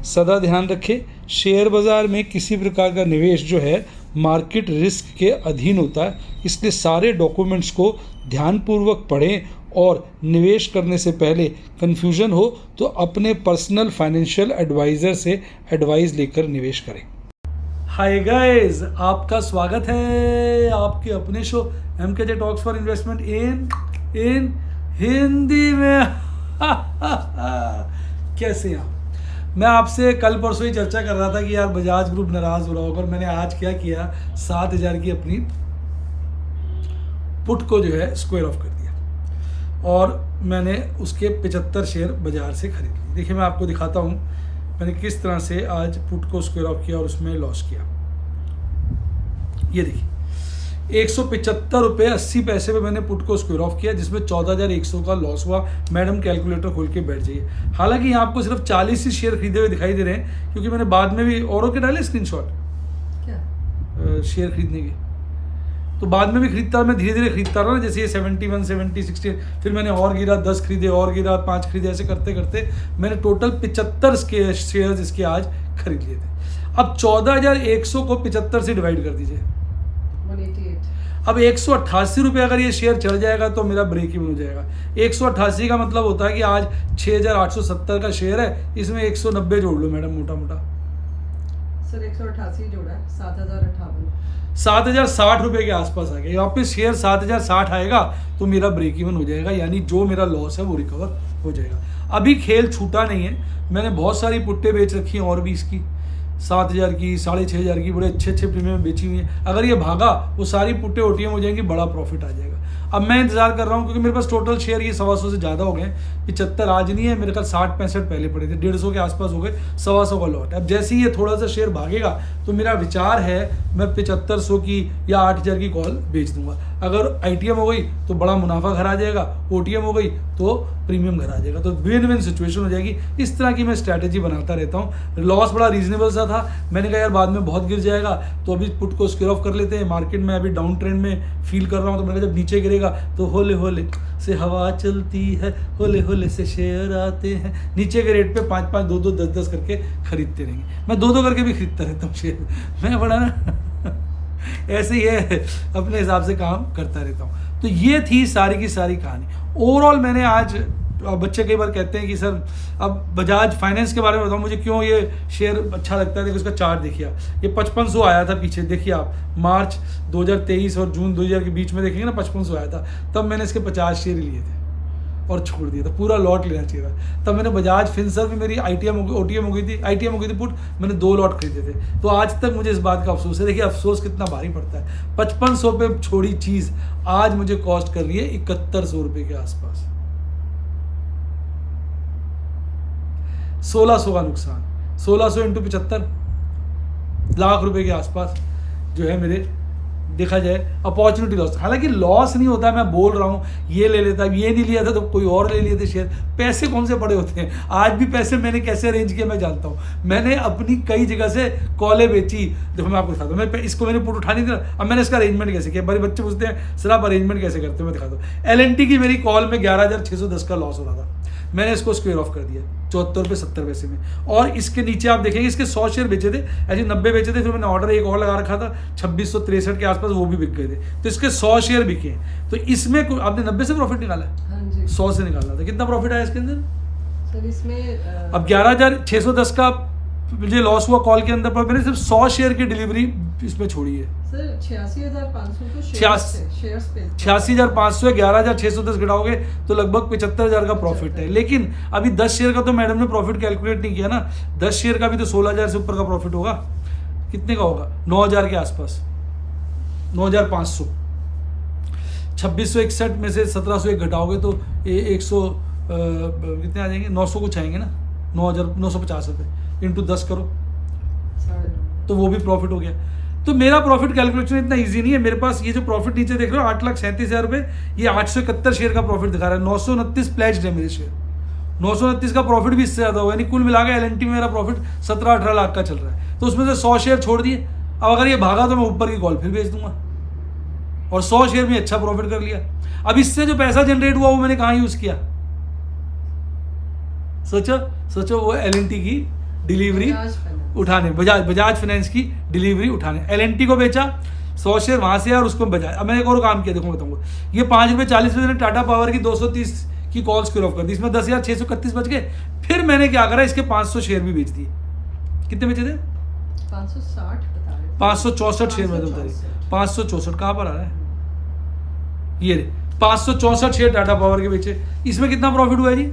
सदा ध्यान रखें, शेयर बाज़ार में किसी प्रकार का निवेश जो है मार्केट रिस्क के अधीन होता है, इसलिए सारे डॉक्यूमेंट्स को ध्यानपूर्वक पढ़ें और निवेश करने से पहले कन्फ्यूजन हो तो अपने पर्सनल फाइनेंशियल एडवाइज़र से एडवाइस लेकर निवेश करें। हाय गाइस, आपका स्वागत है आपके अपने show MKJ talks for investment इन हिंदी में। कैसे हैं आप? मैं आपसे कल परसों ही चर्चा कर रहा था कि यार बजाज ग्रुप नाराज़ हो रहा होगा, और मैंने आज क्या किया, 7,000 की अपनी पुट को जो है स्क्वायर ऑफ कर दिया और मैंने उसके 75 शेयर बाजार से खरीद लिए। देखिए मैं आपको दिखाता हूँ मैंने किस तरह से आज पुट को स्क्वायर ऑफ किया और उसमें लॉस किया। ये देखिए 175 रुपये 80 पैसे में मैंने पुट को स्क्वायर ऑफ किया, जिसमें 14,100 का लॉस हुआ। मैडम कैलकुलेटर खोल के बैठ जाइए। हालांकि यहाँ आपको सिर्फ 40 ही शेयर खरीदे हुए दिखाई दे रहे हैं, क्योंकि मैंने बाद में भी औरों के डाले स्क्रीनशॉट क्या शेयर खरीदने के, तो बाद में भी खरीदता, मैं धीरे धीरे खरीदता रहा ना, जैसे ये 71, 70, 60, फिर मैंने और गिरा 10 खरीदे, और गिरा 5 खरीदे, ऐसे करते करते मैंने टोटल 75 शेयर इसके आज खरीद लिए थे। अब 14,100 को 75 से डिवाइड कर दीजिए, 188। अब 188 रुपये अगर ये शेयर चढ़ जाएगा तो मेरा ब्रेक इवन हो जाएगा। 188 का मतलब होता है कि आज 6,870 का शेयर है, इसमें 190 जोड़ लो मैडम, मोटा मोटा सर 188 जोड़ा है 7,058, 7,060 रुपये के आसपास आ गया। वापस शेयर 7,060 आएगा तो मेरा ब्रेक इवन हो जाएगा, यानी जो मेरा लॉस है वो रिकवर हो जाएगा। अभी खेल छूटा नहीं है, मैंने बहुत सारी पुट्टे बेच रखी हैं और भी इसकी 7,000 की, 6,500 की, बड़े अच्छे अच्छे प्रीमियम बेची हुई हैं। अगर ये भागा वो सारी पुट्टे ओटीएम हो जाएंगी, बड़ा प्रॉफिट आ जाएगा। अब मैं इंतजार कर रहा हूँ क्योंकि मेरे पास टोटल शेयर ये 125 से ज़्यादा हो गए। 75 आज नहीं है, मेरे ख्याल 60-65 पहले पड़े थे, 150 के आसपास हो गए, 125 का लॉट। अब जैसे ही ये थोड़ा सा शेयर भागेगा तो मेरा विचार है मैं 7500 की या 8,000 की कॉल बेच दूंगा। अगर आईटीएम हो गई तो बड़ा मुनाफा घर आ जाएगा, ओटीएम हो गई तो प्रीमियम घर आ जाएगा, तो विन विन सिचुएशन हो जाएगी। इस तरह की मैं स्ट्रैटेजी बनाता रहता हूँ। लॉस बड़ा रीजनेबल सा था, मैंने कहा यार बाद में बहुत गिर जाएगा तो अभी पुट को स्क्वायर ऑफ कर लेते हैं। मार्केट में अभी डाउन ट्रेंड में फील कर रहा हूँ, तो मैंने जब नीचे गिरेगा तो होले होले से हवा चलती है, होले होले से शेयर आते हैं, नीचे के रेट पे 5-5, 2-2, 10-10 करके खरीदते रहेंगे। मैं 2-2 करके भी खरीदता रहता हूँ शेयर, मैं बड़ा ना ऐसे ही है, अपने हिसाब से काम करता रहता हूँ। तो ये थी सारी की सारी कहानी। ओवरऑल मैंने आज, बच्चे कई बार कहते हैं कि सर अब बजाज फाइनेंस के बारे में बताऊँ मुझे क्यों ये शेयर अच्छा लगता है। देखो इसका चार्ट देखिए आप, ये 5500 आया था पीछे, देखिए आप मार्च 2023 और जून 2000 के बीच में देखेंगे ना 5500 आया था, तब मैंने इसके 50 शेयर लिए थे और छोड़ दिया था। पूरा लॉट लेना चाहिए था। तब मैंने बजाज फिनसर्व भी मेरी ओटीएम हो गई थी पुट, मैंने 2 लॉट खरीदे थे। तो आज तक मुझे इस बात का अफसोस है। देखिए अफसोस कितना भारी पड़ता है। 5500 पे छोड़ी चीज़ आज मुझे कॉस्ट कर रही है 7100 रुपये के आसपास, 1,600 का नुकसान। 1,600 इंटू 75 लाख रुपए के आसपास जो है मेरे, देखा जाए अपॉर्चुनिटी लॉस। हालांकि लॉस नहीं होता है, मैं बोल रहा हूँ ये ले लेता, ये नहीं लिया था तो कोई और ले लिए थे शेयर। पैसे कौन से पड़े होते हैं, आज भी पैसे मैंने कैसे अरेंज किया मैं जानता हूँ। मैंने अपनी कई जगह से कॉलें बेची। देखो मैं आपको दिखाता हूँ, मैं इसको मैंने पुट उठा नहीं दिया, अब मैंने इसका अरेंजमेंट कैसे किया। बड़े बच्चे पूछते हैं सर आप अरेंजमेंट कैसे करते हो, मैं दिखाता हूँ। LNT की मेरी कॉल में 11,610 का लॉस हो रहा था, मैंने इसको स्क्वायर ऑफ कर दिया 74 रुपये 70 पैसे में। और इसके नीचे आप देखेंगे इसके 100 शेयर बेचे थे, ऐसे 90 बेचे थे, फिर मैंने ऑर्डर एक और लगा रखा था 2663 के आसपास, वो भी बिक गए थे, तो इसके 100 शेयर बिके हैं। तो इसमें आपने 90 से प्रॉफिट निकाला है? हाँ जी। 100 से निकालना था, कितना प्रॉफिट आया इसके अंदर सर? इसमें अब 11,610 का मुझे लॉस हुआ कॉल के अंदर, पर मैंने सिर्फ 100 शेयर की डिलीवरी इसमें छोड़ी है। सर 86,500 तो शेयर्स पे 86,500 है, 11,610 घटाओगे तो लगभग 75,000 का प्रॉफिट है। लेकिन अभी 10 शेयर का तो मैडम ने प्रॉफिट कैलकुलेट नहीं किया ना, 10 शेयर का भी तो 16,000 से ऊपर का प्रॉफिट होगा। कितने का होगा? 9,000 के आसपास, 9,500। 2661 में से 1701 घटाओगे तो 100 कितने आ जाएंगे? 900 कुछ आएंगे ना, 9,950 रुपये इंटू 10 करो तो वो भी प्रॉफिट हो गया। तो मेरा प्रॉफिट कैलकुलेशन इतना इजी नहीं है। मेरे पास ये जो प्रॉफिट नीचे देख रहे हो 8,37,000 रुपये, ये 871 शेयर का प्रॉफिट दिखा रहा है। 929 प्लेज्ड है मेरे शेयर, 929 का प्रॉफिट भी इससे ज़्यादा होगा, यानी कुल मिला के LNT में मेरा प्रॉफिट 17-18 लाख का चल रहा है। तो उसमें से 100 शेयर छोड़ दिए। अब अगर ये भागा तो मैं ऊपर की कॉल फिर बेच दूंगा, और 100 शेयर में अच्छा प्रॉफिट कर लिया। अब इससे जो पैसा जनरेट हुआ वो मैंने कहाँ यूज़ किया? सोचो वो LNT की डिलीवरी बजाज फाइनेंस। उठाने, बजाज फाइनेंस की डिलीवरी उठाने। एल को बेचा 100 शेयर वहाँ से और उसको बजाज। अब मैंने एक और काम किया, देखो बताऊंगा। ये 5 रुपये 40 पैसे मैंने टाटा पावर की 230 की कॉल स्क्वायर ऑफ कर दी, इसमें 10,631 बच गए। फिर मैंने क्या करा, इसके 500 शेयर भी बेच दिए। कितने बेचे थे? 560 बता रहे थे। 564 शेयर में बता रही। 564 कहाँ पर आ रहा है? ये 564 शेयर टाटा पावर के बेचे। इसमें कितना प्रॉफिट हुआ है जी?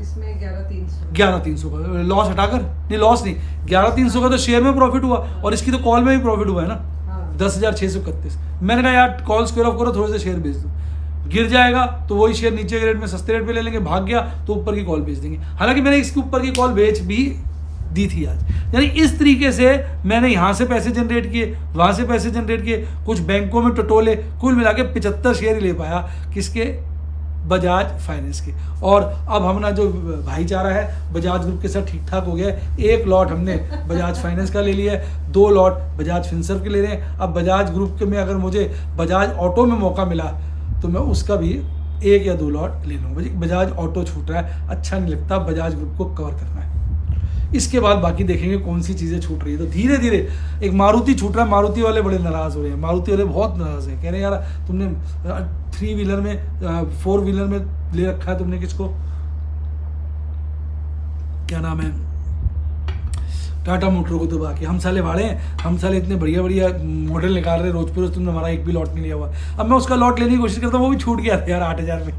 इसमें 11,300। 11,300 का लॉस हटाकर, नहीं लॉस नहीं, 11,300 का तो शेयर में प्रॉफिट हुआ और इसकी तो कॉल में भी प्रॉफिट हुआ है ना, हाँ। 10,631। मैंने कहा यार कॉल स्क्वायर ऑफ करो, थोड़े से शेयर बेच दो, गिर जाएगा तो वही शेयर नीचे के रेट में सस्ते रेट पे ले लेंगे, भाग गया तो ऊपर की कॉल बेच देंगे। हालांकि मैंने इसके ऊपर की कॉल बेच भी दी थी आज। यानी इस तरीके से मैंने यहाँ से पैसे जनरेट किए, वहाँ से पैसे जनरेट किए, कुछ बैंकों में टटोले, कुल मिला के 75 शेयर ही ले पाया। किसके? बजाज फाइनेंस के। और अब हम ना जो भाईचारा है बजाज ग्रुप के साथ ठीक ठाक हो गया है। एक लॉट हमने बजाज फाइनेंस का ले लिया है, 2 लॉट बजाज फिनसर्व के ले रहे हैं। अब बजाज ग्रुप के में अगर मुझे बजाज ऑटो में मौका मिला तो मैं उसका भी 1 या 2 लॉट ले लूँगा। बजाज ऑटो छूट रहा है, अच्छा नहीं लगता, बजाज ग्रुप को कवर करना है। इसके बाद बाकी देखेंगे कौन सी चीज़ें छूट रही है। तो धीरे धीरे एक मारुति छूट रहा है। मारुति वाले बड़े नाराज़ हो रहे हैं, मारुति वाले बहुत नाराज़ हैं, कह रहे हैं यार तुमने 3 व्हीलर में 4 व्हीलर में ले रखा है तुमने, किसको क्या नाम है, टाटा मोटर को दबा के। हम साले वाड़े हैं, हम साले इतने बढ़िया बढ़िया मॉडल निकाल रहे रोज पे रोज, तुमने हमारा एक भी लॉट नहीं लिया हुआ। अब मैं उसका लॉट लेने की कोशिश करता हूँ, वो भी छूट गया था यार 8,000 में।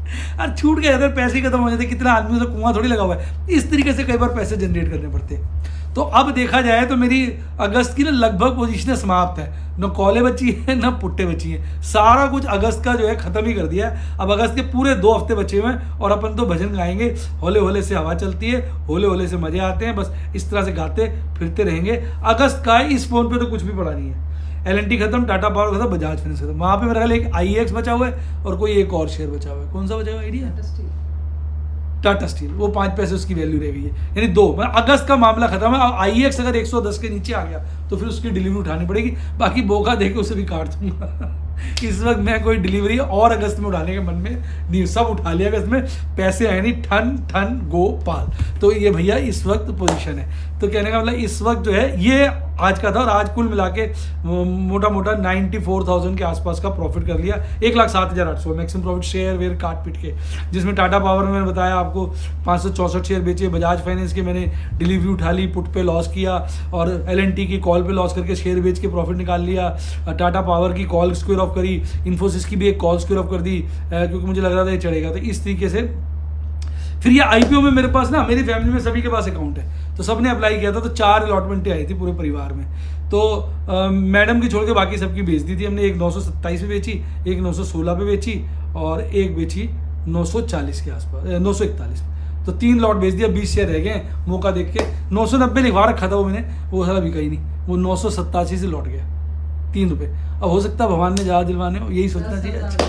यार छूट गया था, पैसे खत्म हो जाते, कितना आदमी से कुआं थोड़ी लगा हुआ है। इस तरीके से कई बार पैसे जनरेट करने पड़ते हैं। तो अब देखा जाए तो मेरी अगस्त की ना लगभग पोजीशनें समाप्त है, न कॉलें बची है न पुट्टे बची हैं, सारा कुछ अगस्त का जो है ख़त्म ही कर दिया है। अब अगस्त के पूरे 2 हफ्ते बचे हुए हैं और अपन तो भजन गाएंगे, होले होले से हवा चलती है, होले होले से मज़े आते हैं, बस इस तरह से गाते फिरते रहेंगे। अगस्त का इस फ़ोन पे तो कुछ भी पड़ा नहीं है। L&T खत्म, टाटा पावर खत्म, बजाज फाइनेंस खत्म। वहाँ पे मेरा ख्याल एक IEX बचा हुआ है और कोई एक और शेयर बचा हुआ है। कौन सा बचा हुआ है आइडिया? टाटा स्टील, वो 5 पैसे उसकी वैल्यू रह गई है। यानी 2 मतलब अगस्त का मामला खत्म है। अब IEX अगर 110 के नीचे आ गया तो फिर उसकी डिलीवरी उठानी पड़ेगी, बाकी बोका दे के उसे भी काट दूंगा। इस वक्त मैं कोई डिलीवरी और अगस्त में उठाने के मन में नहीं, सब उठा लिया अगस्त में, पैसे आए नहीं, ठन ठन गोपाल। तो ये भैया इस वक्त पोजीशन है। तो कहने का मतलब इस वक्त जो है ये आज का था और आज कुल मिला के मोटा मोटा 94,000 के आसपास का प्रॉफिट कर लिया। 1,07,800 मैक्सिमम प्रॉफिट शेयर वेयर काट पीट के, जिसमें टाटा पावर में मैंने बताया आपको 564 शेयर बेचे, बजाज फाइनेंस के मैंने डिलीवरी उठा ली, पुट पे लॉस किया, और L&T की कॉल पे लॉस करके शेयर बेच के प्रॉफिट निकाल लिया, टाटा पावर की कॉल स्क्वायर ऑफ करी, इन्फोसिस की भी एक कॉल स्क्वायर ऑफ कर दी क्योंकि मुझे लग रहा था ये चढ़ेगा। तो इस तरीके से फिर ये IPO में मेरे पास ना, मेरी फैमिली में सभी के पास अकाउंट है तो सबने अप्लाई किया था, तो 4 अलॉटमेंटें आई थी पूरे परिवार में। तो मैडम की छोड़ के बाकी सबकी बेच दी थी हमने। एक 927 पे बेची, एक 916 पे बेची और एक बेची 940 के आसपास, 941। तो 3 लॉट बेच दिया, 20 शेयर रह गए। मौका देख के 990 लिखवा रखा था वो मैंने, वो सारा बिका ही नहीं, वो 987 से लौट गया 3 रुपये। अब हो सकता है भगवान ने ज़्यादा दिलवाने हो, यही सोचना चाहिए। अच्छा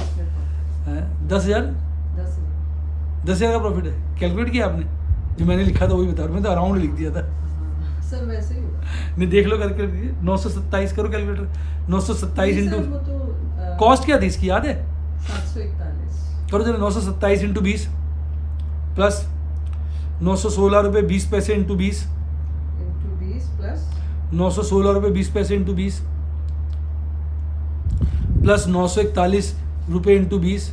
10,000 का प्रॉफिट है, कैलकुलेट किया आपने? जो मैंने लिखा था वही बता रहा हूँ, मैं तो अराउंड लिख दिया था। सर वैसे ही होगा। नहीं देख लो, कैलकुलेट कीजिए। 927 करो कैलकुलेटर, 927 नहीं इंटू सर, वो तो कॉस्ट क्या थी इसकी याद है? 741 करो जरा, 927 इंटू 20 प्लस 916 रुपये 20 पैसे इंटू 20 प्लस 916 रुपये 20 पैसे इंटू 20 प्लस 941 रुपये इंटू 20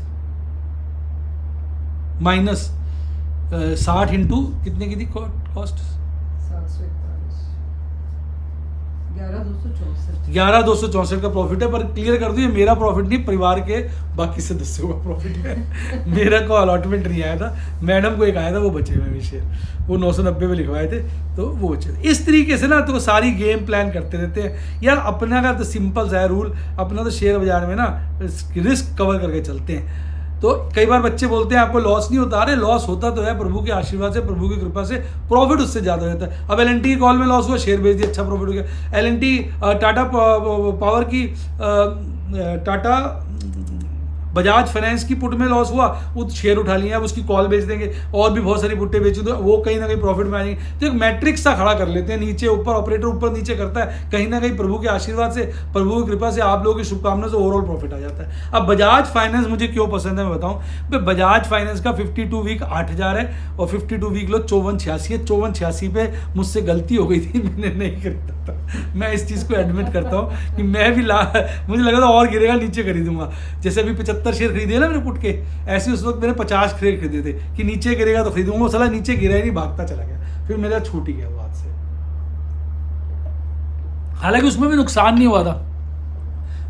माइनस 60 इंटू कितने की थी कॉस्ट? 741 11,264 11,264 का प्रॉफिट है। पर क्लियर कर दूं, ये मेरा प्रॉफिट नहीं, परिवार के बाकी सदस्यों का प्रॉफिट है। मेरा को अलॉटमेंट नहीं आया था, मैडम को एक आया था, वो बचे हुए शेयर, वो 990 में लिखवाए थे तो वो बचे थे। इस तरीके से ना तो सारी गेम प्लान करते रहते हैं यार। अपना का तो सिंपल सा है रूल, अपना तो शेयर बाजार में ना रिस्क कवर करके चलते हैं। तो कई बार बच्चे बोलते हैं आपको लॉस नहीं होता, अरे लॉस होता तो है, प्रभु के आशीर्वाद से, प्रभु की कृपा से प्रॉफिट उससे ज़्यादा हो जाता है। अब L&T की कॉल में लॉस हुआ, शेयर बेच दिया, अच्छा प्रॉफिट हो गया। L&T टाटा पावर की टाटा बजाज फाइनेंस की पुट में लॉस हुआ, वो शेयर उठा लिए, अब उसकी कॉल बेच देंगे, और भी बहुत सारी पुट्टे बेची तो वो कहीं ना कहीं प्रॉफिट में आ जाएंगे। तो एक मैट्रिक्स सा खड़ा कर लेते हैं, नीचे ऊपर, ऑपरेटर ऊपर नीचे करता है, कहीं ना कहीं प्रभु के आशीर्वाद से, प्रभु की कृपा से, आप लोगों की शुभकामना से ओवरऑल प्रॉफिट आ जाता है। अब बजाज फाइनेंस मुझे क्यों पसंद है मैं बताऊं, भाई बजाज फाइनेंस का 52 वीक 8000 है और 52 वीक लो 5486 है। 5486 पे मुझसे गलती हो गई थी, मैंने नहीं खरीदा था। मैं इस चीज़ को एडमिट करता हूँ कि मैं भी मुझे लगा था और गिरेगा नीचे खरीदूंगा, जैसे अभी 75 शेयर खरीदे ना मैंने पुट के, ऐसे उस वक्त मैंने 50 शेयर खरीदे थे कि नीचे गिरेगा तो खरीदूंगा, वो साला नीचे गिरा ही नहीं, भागता चला गया, फिर मेरा छूट ही गया वो हाथ से। हालांकि उसमें भी नुकसान नहीं हुआ था,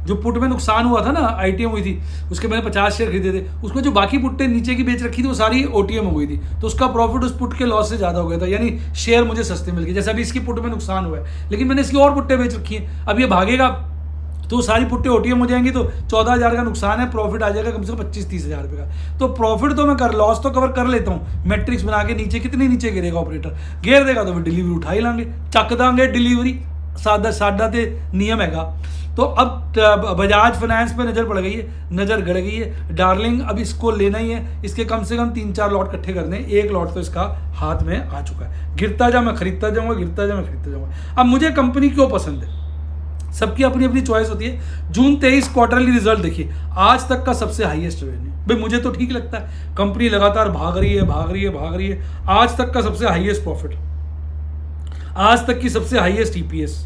जो पुट में नुकसान हुआ था ना, आईटीएम हुई थी, उसके मैंने 50 शेयर खरीदे थे, उसमें जो बाकी पुट्टे नीचे की बेच रखी थी वो सारी ओटीएम हो गई थी, तो उसका प्रॉफिट उस पुट के लॉस से ज़्यादा हो गया था, यानी शेयर मुझे सस्ते मिल गए। जैसे अभी इसकी पुट में नुकसान हुआ है, लेकिन मैंने इसकी और पुट्टे बेच रखी हैं, अब ये भागेगा तो सारी पुट्टे ओटीएम हो जाएंगी, तो 14,000 का नुकसान है, प्रॉफिट आ जाएगा कम से कम 25-30 हज़ार रुपये का। तो प्रॉफिट तो मैं लॉस तो कवर कर लेता हूँ, मैट्रिक्स बना के नीचे कितने नीचे गिरेगा ऑपरेटर, घेर देगा तो फिर डिलीवरी उठा ही लांगे, चक दांगे डिलीवरी, सादा ते नियम हैगा। तो अब बजाज फाइनेंस पे नज़र पड़ गई है, नज़र गड़ गई है डार्लिंग, अब इसको लेना ही है, इसके कम से कम 3-4 लॉट इकट्ठे करने, एक लॉट तो इसका हाथ में आ चुका है, गिरता जा मैं खरीदता जाऊँगा, गिरता जा मैं खरीदता जाऊँगा। अब मुझे कंपनी क्यों पसंद है, सबकी अपनी अपनी चॉइस होती है। जून 23 क्वार्टरली रिजल्ट देखिए, आज तक का सबसे हाईएस्ट रेवेन्यू, भाई मुझे तो ठीक लगता है, कंपनी लगातार भाग रही है, आज तक का सबसे हाईएस्ट प्रॉफिट, आज तक की सबसे हाईएस्ट ईपीएस।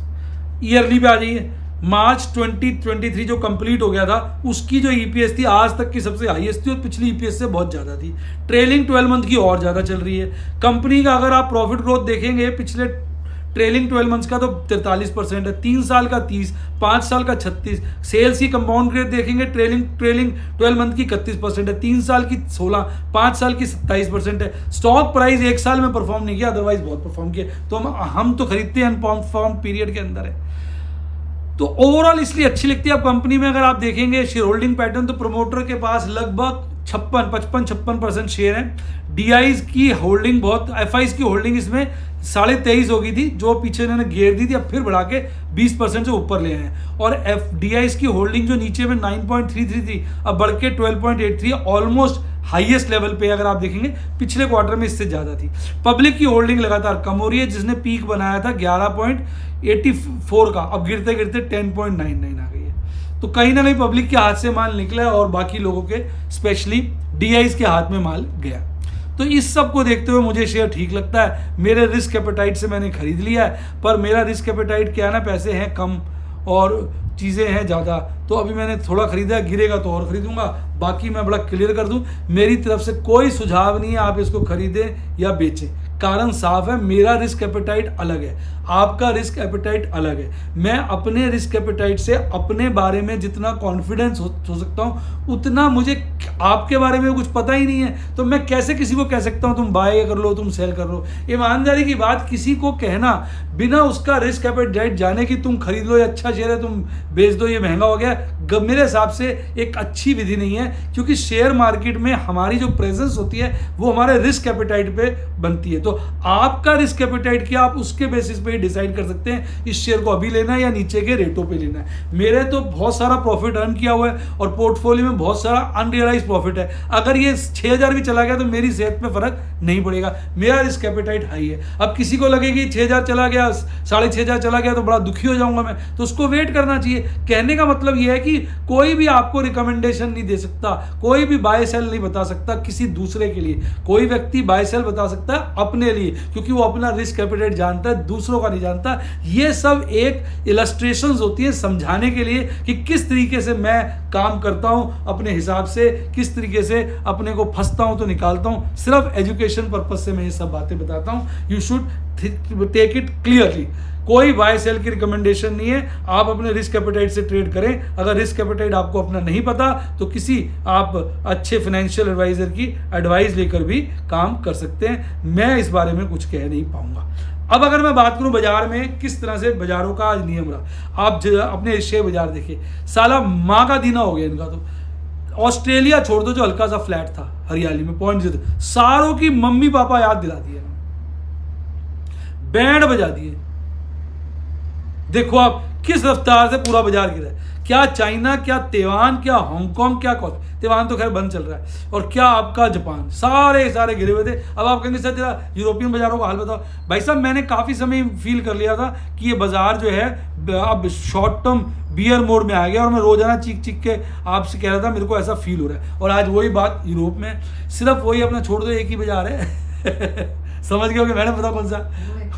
ईयरली पे आ जाइए, मार्च 2023 जो कंप्लीट हो गया था उसकी जो ईपीएस थी आज तक की सबसे हाईएस्ट थी और पिछली ईपीएस से बहुत ज़्यादा थी। ट्रेलिंग 12 मंथ की और ज़्यादा चल रही है कंपनी का। अगर आप प्रॉफिट ग्रोथ देखेंगे पिछले ट्रेलिंग 12 मंथ्स का तो 43% है, 3 साल का 30, 5 साल का 36, सेल्स की कंपाउंड ग्रोथ देखेंगे ट्रेलिंग 12 मंथ की 31% है, 3 साल की 16, 5 साल की 27% है। स्टॉक प्राइस 1 साल में परफॉर्म नहीं किया, अदरवाइज बहुत परफॉर्म किया, तो हम तो खरीदते हैं अनपरफॉर्म पीरियड के अंदर है। तो ओवरऑल इसलिए अच्छी लगती है। अब कंपनी में अगर आप देखेंगे शेयर होल्डिंग पैटर्न, तो प्रमोटर के पास लगभग 56% शेयर है। डीआईज की होल्डिंग बहुत, एफआईज की होल्डिंग इसमें 23.5 हो गई थी, जो पीछे इन्होंने घेर दी थी, अब फिर बढ़ा के 20% से ऊपर ले आए हैं। और डीआईज की होल्डिंग जो नीचे में 9.33 थी, अब बढ़ के 12.83, ऑलमोस्ट हाईएस्ट लेवल पे अगर आप देखेंगे पिछले क्वार्टर में इससे ज़्यादा थी। पब्लिक की होल्डिंग लगातार कम हो रही है, जिसने पीक बनाया था 11.84 का, अब गिरते गिरते 10.99 आ गई है। तो कहीं ना कहीं पब्लिक के हाथ से माल निकला है और बाकी लोगों के स्पेशली डीआईज के हाथ में माल गया। तो इस सब को देखते हुए मुझे शेयर ठीक लगता है। मेरे रिस्क एपेटाइट से मैंने खरीद लिया है, पर मेरा रिस्क एपेटाइट क्या है ना, पैसे हैं कम और चीज़ें हैं ज़्यादा, तो अभी मैंने थोड़ा खरीदा है, गिरेगा तो और खरीदूंगा। बाकी मैं बड़ा क्लियर कर दूं, मेरी तरफ से कोई सुझाव नहीं है आप इसको खरीदें या बेचें। कारण साफ है, मेरा रिस्क एपेटाइट अलग है, आपका रिस्क एपेटाइट अलग है। मैं अपने रिस्क एपेटाइट से अपने बारे में जितना कॉन्फिडेंस हो सकता हूँ, उतना मुझे आपके बारे में कुछ पता ही नहीं है, तो मैं कैसे किसी को कह सकता हूँ तुम बाय कर लो, तुम सेल कर लो। ईमानदारी की बात, किसी को कहना बिना उसका रिस्क एपेटाइट जाने कि तुम खरीद लो, ये अच्छा शेयर है, तुम बेच दो, ये महंगा हो गया, मेरे हिसाब से एक अच्छी विधि नहीं है। क्योंकि शेयर मार्केट में हमारी जो प्रेजेंस होती है वो हमारे रिस्क एपेटाइट पे बनती है। तो आपका रिस्क एपेटाइट क्या, आप उसके बेसिस पे ही डिसाइड कर सकते हैं इस शेयर को अभी लेना है या नीचे के रेटों पे लेना है। मेरे तो बहुत सारा प्रॉफिट अर्न किया हुआ है और पोर्टफोलियो में बहुत सारा अनरियलाइज प्रॉफिट है। अगर ये 6,000 भी चला गया तो मेरी सेहत में फर्क नहीं पड़ेगा, मेरा रिस्क एपेटाइट हाई है। अब किसी को लगे कि 6,000 चला गया, 6,500 चला गया तो बड़ा दुखी हो जाऊंगा मैं, तो उसको वेट करना चाहिए। कहने का मतलब यह है कि कोई भी आपको रिकमेंडेशन नहीं दे सकता, कोई भी बाय सेल नहीं बता सकता किसी दूसरे के लिए। कोई व्यक्ति बाय सेल बता सकता है अपने लिए, क्योंकि वो अपना रिस्क एपेटाइट जानता है, दूसरों का नहीं जानता। ये सब एक इलस्ट्रेशंस होती है समझाने के लिए कि किस तरीके से मैं काम करता हूं अपने हिसाब से, किस तरीके से अपने को फंसता हूं तो निकालता हूं। सिर्फ एजुकेशन पर्पज से मैं ये सब बातें बताता हूं। You should take it clearly. कोई बाय सेल की रिकमेंडेशन नहीं है, आप अपने रिस्क एपेटाइट से ट्रेड करें। अगर रिस्क एपेटाइट आपको अपना नहीं पता तो किसी आप अच्छे फाइनेंशियल एडवाइजर की एडवाइस लेकर भी काम कर सकते हैं। मैं इस बारे में कुछ कह नहीं पाऊंगा। अब अगर मैं बात करूं बाजार में किस तरह से बाजारों का आज नियम रहा, आप अपने शेयर बाजार देखिए, साला माँ का दीना हो गया इनका। तो ऑस्ट्रेलिया छोड़ दो जो हल्का सा फ्लैट था, हरियाली में पॉइंट सारों की मम्मी पापा याद दिला दिए, बैंड बजा दिए। देखो आप किस रफ्तार से पूरा बाजार गिरा है। क्या चाइना, क्या ताइवान, क्या हांगकांग, क्या ताइवान तो खैर बंद चल रहा है, और क्या आपका जापान, सारे गिरे हुए थे। अब आप कहेंगे सर तेरा यूरोपियन बाजारों का हाल बताओ। भाई साहब मैंने काफ़ी समय फील कर लिया था कि ये बाजार जो है अब शॉर्ट टर्म बियर मोड में आ गया, और मैं रोजाना चीख के आपसे कह रहा था मेरे को ऐसा फील हो रहा है। और आज वही बात यूरोप में, सिर्फ वही अपना छोड़ दो, एक ही बाजार है समझ गए हो कि मैंने पता कौन सा,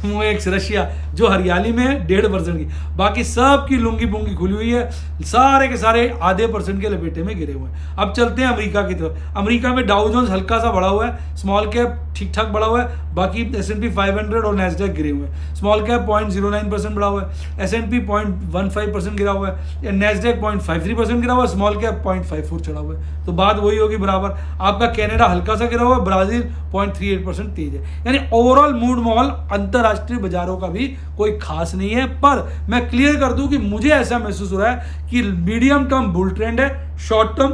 वो एक रशिया जो हरियाली में है 1.5% की, बाकी सब की लुंगी बुंगी खुली हुई है, सारे के सारे आधे % के लपेटे में गिरे हुए हैं। अब चलते हैं अमेरिका की तरफ। अमेरिका में डाउ जोन्स हल्का सा बढ़ा हुआ है, स्मॉल कैप ठीक ठाक बढ़ा हुआ है, बाकी S&P 500 और नैस्डैक गिरे हुए हैं। स्मॉल कैप 0.09% बढ़ा हुआ है, S&P 0.15% गिरा हुआ है, नैस्डैक 0.53% गिरा हुआ है, स्मॉल कैप 0.54 चढ़ा हुआ है। तो बात वही होगी बराबर। आपका कनाडा हल्का सा गिरा हुआ है, ब्राजील 0.38% तेज है। यानी ओवरऑल मूड माहौल अंतरराष्ट्रीय बाजारों का भी कोई खास नहीं है। पर मैं क्लियर कर दूं कि मुझे ऐसा महसूस हो रहा है कि मीडियम टर्म बुल ट्रेंड है, शॉर्ट टर्म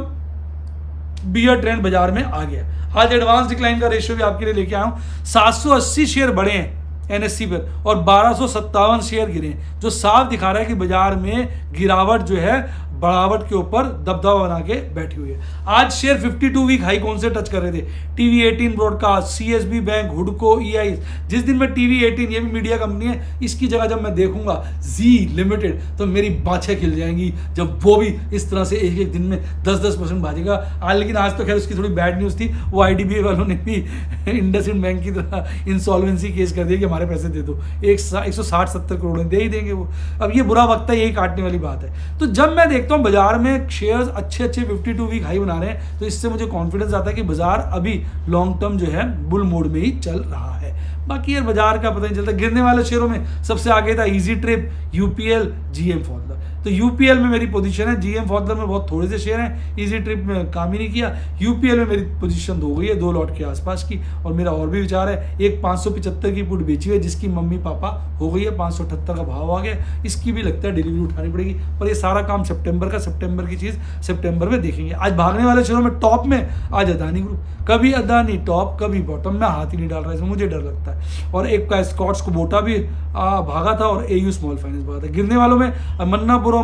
बियर ट्रेंड बाजार में आ गया। आज एडवांस डिक्लाइन का रेशियो भी आपके लिए लेके आया हूं। 780 शेयर बढ़े हैं NSE पर और 1257 शेयर गिरे हैं, जो साफ दिखा रहा है कि बाजार में गिरावट जो है बढ़ावट के ऊपर दबदबा बना के बैठी हुई है। आज शेयर 52 वीक हाई कौन से टच कर रहे थे? TV18 ब्रॉडकास्ट, CSB बैंक, हुडको, EI। जिस दिन मैं TV18, ये भी मीडिया कंपनी है, इसकी जगह जब मैं देखूंगा जी लिमिटेड तो मेरी बाछें खिल जाएंगी, जब वो भी इस तरह से एक एक दिन में 10% भागेगा। लेकिन आज तो खैर उसकी थोड़ी बैड न्यूज़ थी, वो IDBI वालों ने भी इंडसइंड बैंक की तरह इंसॉल्वेंसी केस कर दिया कि हमारे पैसे दे दो, 160-70 करोड़ दे ही देंगे वो। अब ये बुरा वक्त है, यही काटने वाली बात है। तो जब मैं देखता हूँ बाजार में शेयर्स अच्छे 52 वीक हाई बना रहे हैं, तो इससे मुझे कॉन्फिडेंस आता है कि बाजार अभी लॉन्ग टर्म जो है बुल मोड में ही चल रहा है। बाकी यार बाजार का पता नहीं चलता। गिरने वाले शेयरों में सबसे आगे था इजी ट्रिप, UPL, GM फॉडलर। तो UPL में मेरी पोजीशन है, GM फॉडलर में बहुत थोड़े से शेयर हैं, इजी ट्रिप में काम ही नहीं किया। UPL में मेरी पोजीशन हो गई है 2 लॉट के आसपास की, और मेरा और भी विचार है, एक 575 की पुट बेची है जिसकी मम्मी पापा हो गई है, 578 का भाव आ गया, इसकी भी लगता है डिलीवरी उठानी पड़ेगी। पर ये सारा काम सितंबर की चीज़ सितंबर में देखेंगे। आज भागने वाले शेयरों में टॉप में आज अदानी ग्रुप, कभी अदानी टॉप कभी बॉटम, में हाथ ही नहीं डाल रहा है, इसमें मुझे डर लगता है। और एक का स्कॉट्स कुबोटा भी भागा था, और AU स्मॉल फाइनेंस भागा था। गिरने वालों में Manappuram,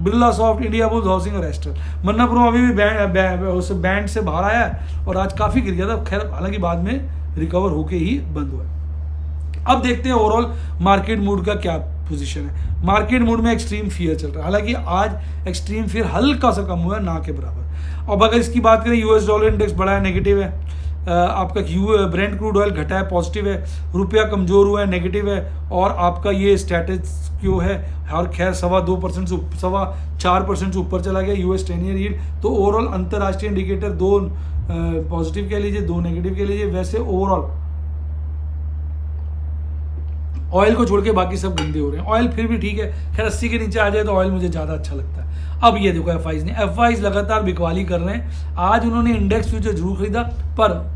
Birla soft, India bulls housing और एस्ट्रल। मन्नापुरम अभी भी उस बैंड से बाहर आया है और आज काफ़ी गिर गया था, खैर हालांकि बाद में रिकवर होके ही बंद हुआ है। अब देखते हैं ओवरऑल मार्केट मूड का क्या पोजीशन है। मार्केट मूड में एक्सट्रीम फियर चल रहा है, हालांकि आज एक्सट्रीम फियर हल्का सा कम हुआ है, ना के बराबर। अब अगर इसकी बात करें, US डॉलर इंडेक्स बढ़ा है, नेगेटिव है। आपका ब्रेंट क्रूड ऑयल घटा है, पॉजिटिव है। रुपया कमजोर हुआ है, नेगेटिव है। और आपका ये स्टेटस क्यों है, हर खैर 2.25% से 4.25% से ऊपर चला गया US 10 ईयर यील्ड। तो ओवरऑल अंतरराष्ट्रीय इंडिकेटर 2 पॉजिटिव कह लीजिए, 2 नेगेटिव कह लीजिए। वैसे ओवरऑल ऑयल को छोड़ के बाकी सब गंदे हो रहे हैं। ऑयल फिर भी ठीक है, खैर 80 के नीचे आ जाए तो ऑयल मुझे ज़्यादा अच्छा लगता है। अब ये देखो FIs लगातार बिकवाली कर रहे हैं। आज उन्होंने इंडेक्स फ्यूचर जरूर खरीदा, पर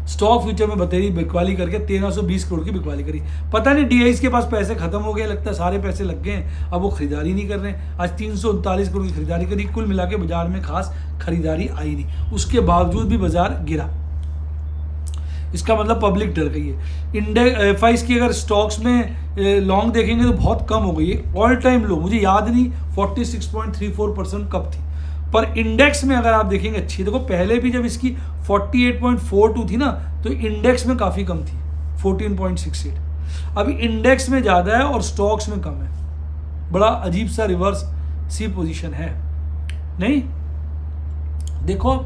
स्टॉक फ्यूचर में बतेरी बिकवाली करके 1320 करोड़ की बिकवाली करी। पता नहीं DIs के पास पैसे खत्म हो गए, लगता है सारे पैसे लग गए हैं, अब वो खरीदारी नहीं कर रहे हैं। आज 339 करोड़ की खरीदारी करी, कुल मिला के बाजार में खास खरीदारी आई नहीं, उसके बावजूद भी बाजार गिरा। इसका मतलब पब्लिक डर गई है। इंडेक्स FIs की अगर स्टॉक्स में लॉन्ग देखेंगे तो बहुत कम हो गई है, ऑल टाइम लो मुझे याद नहीं 46.34% कब थी। पर इंडेक्स में अगर आप देखेंगे अच्छी, देखो पहले भी जब इसकी 48.42 थी ना, तो इंडेक्स में काफ़ी कम थी 14.68। अभी इंडेक्स में ज़्यादा है और स्टॉक्स में कम है। बड़ा अजीब सा रिवर्स सी पोजीशन है, नहीं? देखो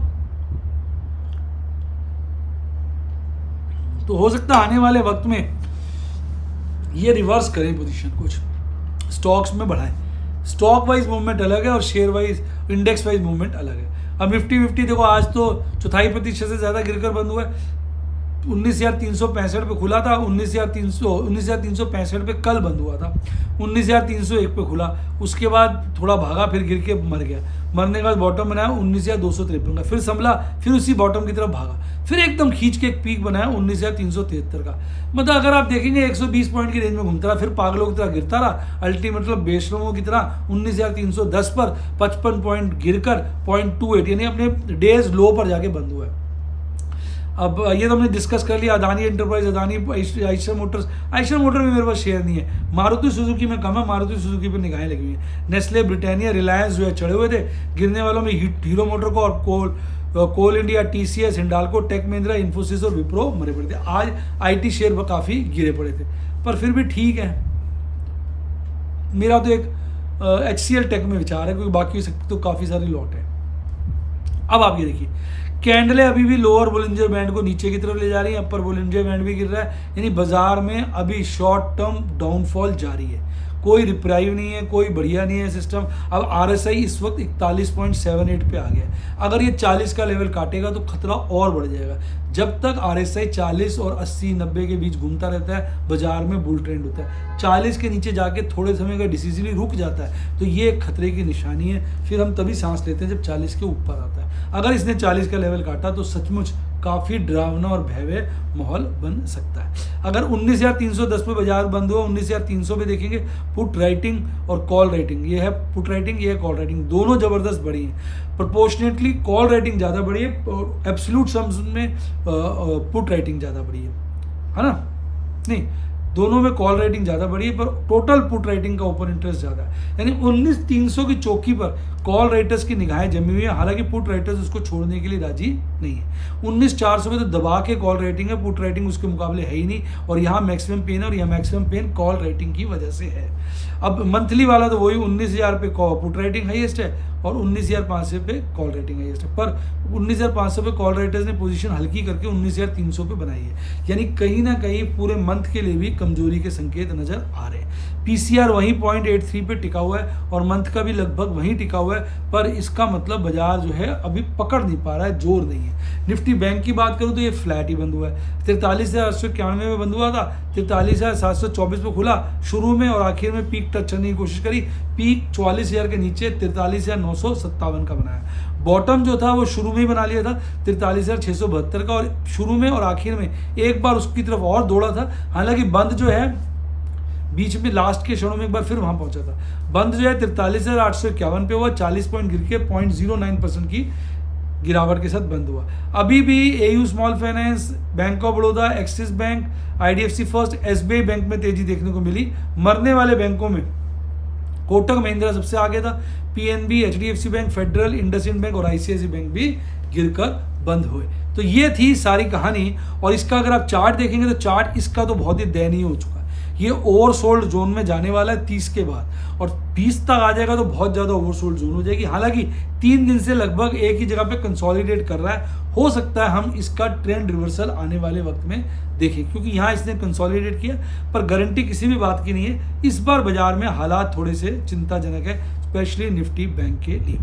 तो हो सकता है आने वाले वक्त में ये रिवर्स करें पोजीशन, कुछ स्टॉक्स में बढ़ाएं। स्टॉक वाइज मूवमेंट अलग है और share wise index wise movement अलग है। अब निफ्टी 50 देखो आज तो 0.25% से ज़्यादा गिरकर बंद हुआ है। 19,365 पे खुला था, 19,365 पे कल बंद हुआ था, 19,301 पे खुला, उसके बाद थोड़ा भागा, फिर गिर के मर गया। मरने के बाद बॉटम बनाया 19,253 का, फिर संभला, फिर उसी बॉटम की तरफ भागा, फिर एकदम खींच के एक पीक बनाया 19,373 का। मतलब अगर आप देखेंगे 120 पॉइंट की रेंज में घूमता रहा, फिर पागलों की तरह गिरता रहा, अल्टीमेट मतलब बेशरमों की तरह 19,310 पर 55 पॉइंट गिरकर 0.28 यानी अपने डेज लो पर जाके बंद हुआ है। अब ये तो हमने डिस्कस कर लिया, Adani enterprise, Adani Eicher Motors. Eicher motor में मेरे पास शेयर नहीं है। मारुति सुजुकी में कम है, मारुति सुजुकी पे निगाहें लगी हुई हैं। नेस्ले, ब्रिटानिया, रिलायंस जो है चढ़े हुए थे। गिरने वालों में हीरो मोटर को और कोल इंडिया, TCS, हिंडाल्को, टेक महिंद्रा, इन्फोसिस और विप्रो मरे पड़े थे। आज IT शेयर काफ़ी गिरे पड़े थे, पर फिर भी ठीक है। मेरा तो एक HCL टेक में विचार है, क्योंकि बाकी तो काफ़ी सारी लॉट है। अब आप ये देखिए, कैंडलें अभी भी लोअर बोलिंजर बैंड को नीचे की तरफ ले जा रही है, अपर बोलिंजर बैंड भी गिर रहा है, यानी बाजार में अभी शॉर्ट टर्म डाउनफॉल जारी है। कोई रिप्राइव नहीं है, कोई बढ़िया नहीं है सिस्टम। अब RSI इस वक्त 41.78 पे आ गया है। अगर ये 40 का लेवल काटेगा तो खतरा और बढ़ जाएगा। जब तक RSI 40 और 80-90 के बीच घूमता रहता है, बाजार में बुल ट्रेंड होता है। 40 के नीचे जाके थोड़े समय का डिसीजनली रुक जाता है तो ये एक खतरे की निशानी है। फिर हम तभी सांस लेते हैं जब 40 के ऊपर आता है। अगर इसने 40 का लेवल काटा तो सचमुच काफ़ी डरावना और भयावह माहौल बन सकता है। अगर 19,310 पे बाजार बंद हुआ, 19,300 पे देखेंगे पुट राइटिंग और कॉल राइटिंग, ये है पुट राइटिंग, ये है कॉल राइटिंग, दोनों ज़बरदस्त बढ़ी हैं। प्रोपोर्शनेटली कॉल राइटिंग ज़्यादा बढ़ी है और एब्सोल्यूट सम्स में पुट राइटिंग ज़्यादा बढ़ी है ना? नहीं, दोनों में कॉल राइटिंग ज़्यादा बढ़ी है, पर टोटल पुट राइटिंग का ओपन इंटरेस्ट ज़्यादा है। यानी 19,300 की चौकी पर कॉल राइटर्स की निगाहें जमी हुई है, हालांकि पुट राइटर्स उसको छोड़ने के लिए राजी नहीं है। 19,400 पे तो दबा के कॉल राइटिंग है, पुट राइटिंग उसके मुकाबले है ही नहीं। और यहाँ मैक्सिमम पेन है, और यहाँ मैक्सिमम पेन कॉल राइटिंग की वजह से है। अब मंथली वाला तो वही 19,000 पे पुट राइटिंग हाईएस्ट है और 19,500 पे कॉल रेटिंग हाईएस्ट है। पर 19,500 पे कॉल राइटर्स ने पोजीशन हल्की करके 19,300 पे बनाई है। यानी कहीं ना कहीं पूरे मंथ के लिए भी कमजोरी के संकेत नजर आ रहे हैं। PCR वहीं 0.83 पे टिका हुआ है और मंथ का भी लगभग वहीं टिका हुआ है, पर इसका मतलब बाजार जो है अभी पकड़ नहीं पा रहा है, जोर नहीं है। निफ्टी बैंक की बात करूं तो ये फ्लैट ही बंद हुआ है। 43,891 में बंद हुआ था, 43,724 पे खुला। शुरू में और आखिर में पीक टच करने की कोशिश करी, पीक 44,000 के नीचे 43,957 का बनाया। बॉटम जो था वो शुरू में ही बना लिया था 43,672 का, और शुरू में और आखिर में एक बार उसकी तरफ और दौड़ा था। हालांकि बंद जो है बीच में लास्ट के क्षणों में एक बार फिर वहां पहुंचा था। बंद जो है 43,851 पे हुआ, 40 पॉइंट गिर के 0.09% की गिरावट के साथ बंद हुआ। अभी भी AU small finance, bank of Baroda, axis bank, IDFC first, SBI bank में तेजी देखने को मिली। मरने वाले बैंकों में कोटक महिंद्रा सबसे आगे था, PNB, HDFC bank, federal, IndusInd bank और ICICI बैंक भी गिरकर बंद हुए। तो ये थी सारी कहानी। और इसका अगर आप चार्ट देखेंगे तो चार्ट इसका तो बहुत ही दयनीय हो चुका है। ये ओवरसोल्ड जोन में जाने वाला है 30 के बाद, और 20 तक आ जाएगा तो बहुत ज़्यादा ओवरसोल्ड जोन हो जाएगी। हालांकि 3 दिन से लगभग एक ही जगह पे कंसोलिडेट कर रहा है। हो सकता है हम इसका ट्रेंड रिवर्सल आने वाले वक्त में देखें, क्योंकि यहाँ इसने कंसोलिडेट किया, पर गारंटी किसी भी बात की नहीं है। इस बार बाजार में हालात थोड़े से चिंताजनक है, स्पेशली निफ्टी बैंक के लिए।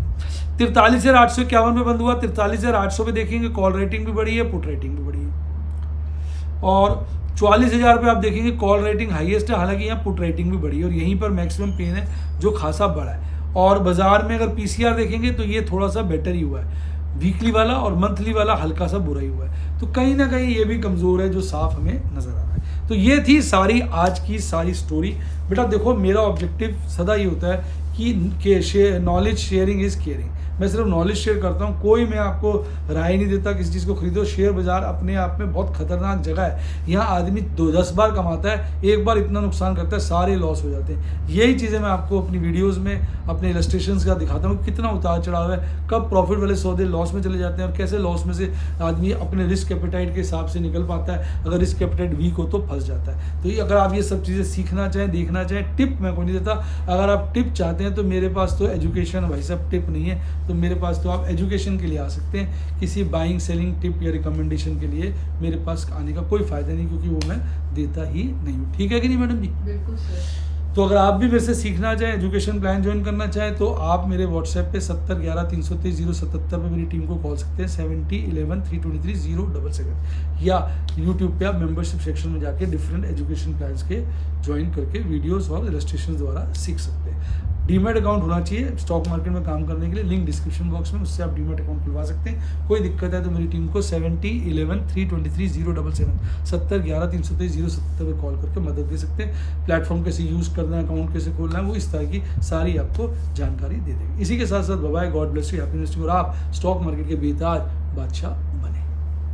43,851 में बंद हुआ। 43,800 पे देखेंगे कॉल रेटिंग भी बढ़ी है, पुट रेटिंग भी बढ़ी है, और 44,000 पे आप देखेंगे कॉल रेटिंग हाईएस्ट है। हालांकि यहाँ पुट रेटिंग भी बढ़ी है और यहीं पर मैक्सिमम पेन है जो खासा बड़ा है। और बाजार में अगर PCR देखेंगे तो ये थोड़ा सा बेटर ही हुआ है, वीकली वाला और मंथली वाला हल्का सा बुरा ही हुआ है। तो कहीं ना कहीं ये भी कमज़ोर है जो साफ हमें नज़र आ रहा है। तो ये थी सारी आज की सारी स्टोरी। बेटा देखो, मेरा ऑब्जेक्टिव सदा ये होता है कि नॉलेज शेयरिंग इज़ केयरिंग। मैं सिर्फ नॉलेज शेयर करता हूँ, कोई मैं आपको राय नहीं देता किसी चीज़ को खरीदो। शेयर बाजार अपने आप में बहुत खतरनाक जगह है। यहाँ आदमी 10 बार कमाता है, एक बार इतना नुकसान करता है, सारे लॉस हो जाते हैं। यही चीज़ें मैं आपको अपनी वीडियोज़ में अपने इलस्ट्रेशंस का दिखाता हूँ, कितना उतार चढ़ाव है, कब प्रॉफिट वाले सौदे लॉस में चले जाते हैं और कैसे लॉस में से आदमी अपने रिस्क एपेटाइट के हिसाब से निकल पाता है। अगर रिस्क एपेटाइट वीक हो तो फंस जाता है। तो ये अगर आप ये सब चीज़ें सीखना चाहें, देखना चाहें, टिप मैं कोई नहीं देता। अगर आप टिप चाहते हैं तो मेरे पास तो एजुकेशन भाई साहब टिप नहीं है, तो मेरे पास तो आप एजुकेशन के लिए आ सकते हैं। किसी बाइंग सेलिंग टिप या रिकमेंडेशन के लिए मेरे पास आने का कोई फ़ायदा नहीं, क्योंकि वो मैं देता ही नहीं हूँ। ठीक है कि नहीं मैडम जी? बिल्कुल सर। तो अगर आप भी मेरे से सीखना चाहें, एजुकेशन प्लान ज्वाइन करना चाहें, तो आप मेरे व्हाट्सएप पे 70 11 323 077 पे मेरी टीम को कॉल सकते हैं, 70 11 323 077, या यूट्यूब पे आप मेंबरशिप सेक्शन में जाके डिफरेंट एजुकेशन प्लान्स के ज्वाइन करके वीडियोस और इलस्ट्रेशन द्वारा सीख सकते हैं। डीमैट अकाउंट होना चाहिए स्टॉक मार्केट में काम करने के लिए, लिंक डिस्क्रिप्शन बॉक्स में, उससे आप डीमैट अकाउंट खुलवा सकते हैं। कोई दिक्कत है तो मेरी टीम को 70 11 323 077 70 11 323 077 पर कॉल करके मदद दे सकते हैं। प्लेटफॉर्म कैसे यूज़ करना है, अकाउंट कैसे खोलना है, वो इस तरह की सारी आपको जानकारी दे देंगे। इसी के साथ साथ bye, God bless you, happy investing, और आप स्टॉक मार्केट के बेताज बादशाह बने।